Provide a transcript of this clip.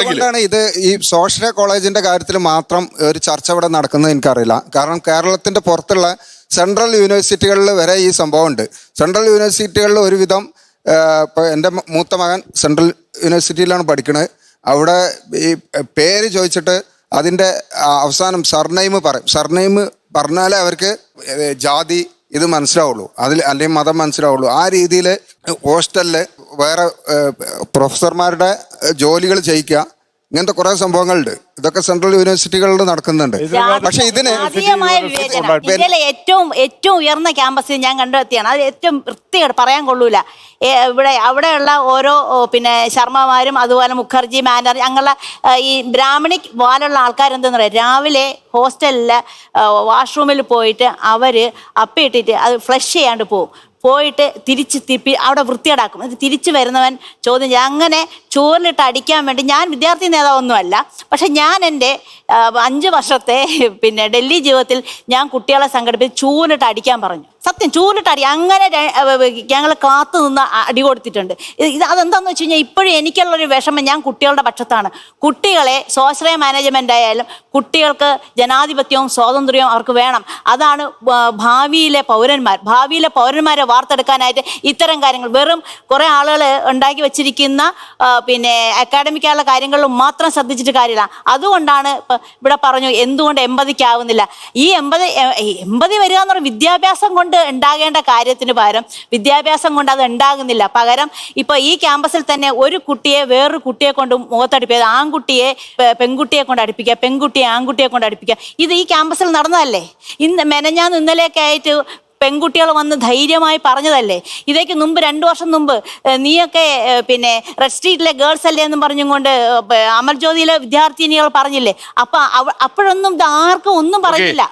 എന്തുകൊണ്ടാണ് ഇത് ഈ സ്വാശ്രയ കോളേജിന്റെ കാര്യത്തിൽ മാത്രം ഒരു ചർച്ച ഇവിടെ നടക്കുന്നത് എനിക്കറിയില്ല. കാരണം കേരളത്തിന്റെ പുറത്തുള്ള സെൻട്രൽ യൂണിവേഴ്സിറ്റികളിൽ വരെ ഈ സംഭവം ഉണ്ട്. സെൻട്രൽ യൂണിവേഴ്സിറ്റികളിൽ ഒരുവിധം ഇപ്പോൾ എൻ്റെ മൂത്ത മകൻ സെൻട്രൽ യൂണിവേഴ്സിറ്റിയിലാണ് പഠിക്കുന്നത്. അവിടെ ഈ പേര് ചോദിച്ചിട്ട് അതിൻ്റെ അവസാനം സർനെയിം പറയും. സർനെയിം പറഞ്ഞാലേ അവർക്ക് ജാതി ഇത് മനസ്സിലാവുള്ളൂ, അല്ലെങ്കിൽ മതം മനസ്സിലാവുള്ളൂ. ആ രീതിയിൽ ഹോസ്റ്റലിൽ വേറെ പ്രൊഫസർമാരുടെ ജോലികൾ ചെയ്യിക്കുക, ഇങ്ങനത്തെ കുറെ സംഭവങ്ങളുണ്ട്. ഇതൊക്കെ സെൻട്രൽ യൂണിവേഴ്സിറ്റികളിൽ നടക്കുന്നുണ്ട്. പക്ഷെ ഇതിന് ഇന്ത്യയിലെ ഏറ്റവും ഉയർന്ന ക്യാമ്പസിൽ ഞാൻ കണ്ടെത്തിയാണ്. അത് ഏറ്റവും വൃത്തികേട് പറയാൻ കൊള്ളൂല. അവിടെയുള്ള ഓരോ ശർമ്മമാരും അതുപോലെ മുഖർജി ബാനർജി അങ്ങനെയുള്ള ഈ ബ്രാഹ്മണിക് പോലുള്ള ആൾക്കാരെന്തെന്ന് പറയാം, രാവിലെ ഹോസ്റ്റലിൽ വാഷ്റൂമിൽ പോയിട്ട് അവർ അപ്പിയിട്ടിട്ട് അത് ഫ്ലഷ് ചെയ്യാണ്ട് പോയിട്ട് തിരിപ്പി അവിടെ വൃത്തികേടാക്കും. അത് തിരിച്ചു വരുന്നവൻ ചോദ്യം ചെയ്യും. അങ്ങനെ ചോറിലിട്ട് അടിക്കാൻ വേണ്ടി, ഞാൻ വിദ്യാർത്ഥി നേതാവൊന്നുമല്ല, പക്ഷെ ഞാൻ എൻ്റെ 5 വർഷത്തെ ഡൽഹി ജീവിതത്തിൽ ഞാൻ കുട്ടികളെ സംഘടിപ്പിച്ച് ചൂരിലിട്ട് അടിക്കാൻ പറഞ്ഞു. സത്യം, ചൂരിലിട്ട് അടി. അങ്ങനെ ഞങ്ങൾ കാത്തു നിന്ന് അടി കൊടുത്തിട്ടുണ്ട്. അതെന്താണെന്ന് വെച്ച് കഴിഞ്ഞാൽ ഇപ്പോഴും എനിക്കുള്ളൊരു വിഷമം, ഞാൻ കുട്ടികളുടെ പക്ഷത്താണ്. കുട്ടികളെ സ്വാശ്രയ മാനേജ്മെൻ്റ് ആയാലും കുട്ടികൾക്ക് ജനാധിപത്യവും സ്വാതന്ത്ര്യവും അവർക്ക് വേണം. അതാണ് ഭാവിയിലെ പൗരന്മാരെ വാർത്തെടുക്കാനായിട്ട് ഇത്തരം കാര്യങ്ങൾ, വെറും കുറേ ആളുകൾ ഉണ്ടാക്കി വെച്ചിരിക്കുന്ന അക്കാഡമിക്കായുള്ള കാര്യങ്ങളിലും മാത്രം ശ്രദ്ധിച്ചിട്ട് കാര്യമില്ല. അതുകൊണ്ടാണ് ഇവിടെ പറഞ്ഞു എന്തുകൊണ്ട് 80ക്ക് ആവുന്നില്ല. ഈ 80 വരിക എന്ന് പറഞ്ഞാൽ വിദ്യാഭ്യാസം കൊണ്ട് ഉണ്ടാകേണ്ട കാര്യത്തിന് പകരം വിദ്യാഭ്യാസം കൊണ്ട് അത് ഉണ്ടാകുന്നില്ല. പകരം ഇപ്പോൾ ഈ ക്യാമ്പസിൽ തന്നെ ഒരു കുട്ടിയെ വേറൊരു കുട്ടിയെ കൊണ്ട് മുഖത്തടിപ്പിക്കുക, ആൺകുട്ടിയെ പെൺകുട്ടിയെ കൊണ്ട് അടുപ്പിക്കുക, പെൺകുട്ടിയെ ആൺകുട്ടിയെ കൊണ്ട് അടുപ്പിക്കുക. ഇത് ഈ ക്യാമ്പസിൽ നടന്നതല്ലേ? മെനഞ്ഞാന്ന് ഇന്നലെയൊക്കെ ആയിട്ട് പെൺകുട്ടികൾ വന്ന് ധൈര്യമായി പറഞ്ഞതല്ലേ? ഇതേക്ക് മുമ്പ് 2 വർഷം മുമ്പ് നീയൊക്കെ റെഡ് സ്ട്രീറ്റിലെ ഗേൾസ് അല്ലേ എന്നും പറഞ്ഞും കൊണ്ട് അമർജ്യോതിയിലെ വിദ്യാർത്ഥിനികൾ പറഞ്ഞില്ലേ? അപ്പൊ അപ്പോഴൊന്നും ആർക്കും ഒന്നും പറഞ്ഞില്ല.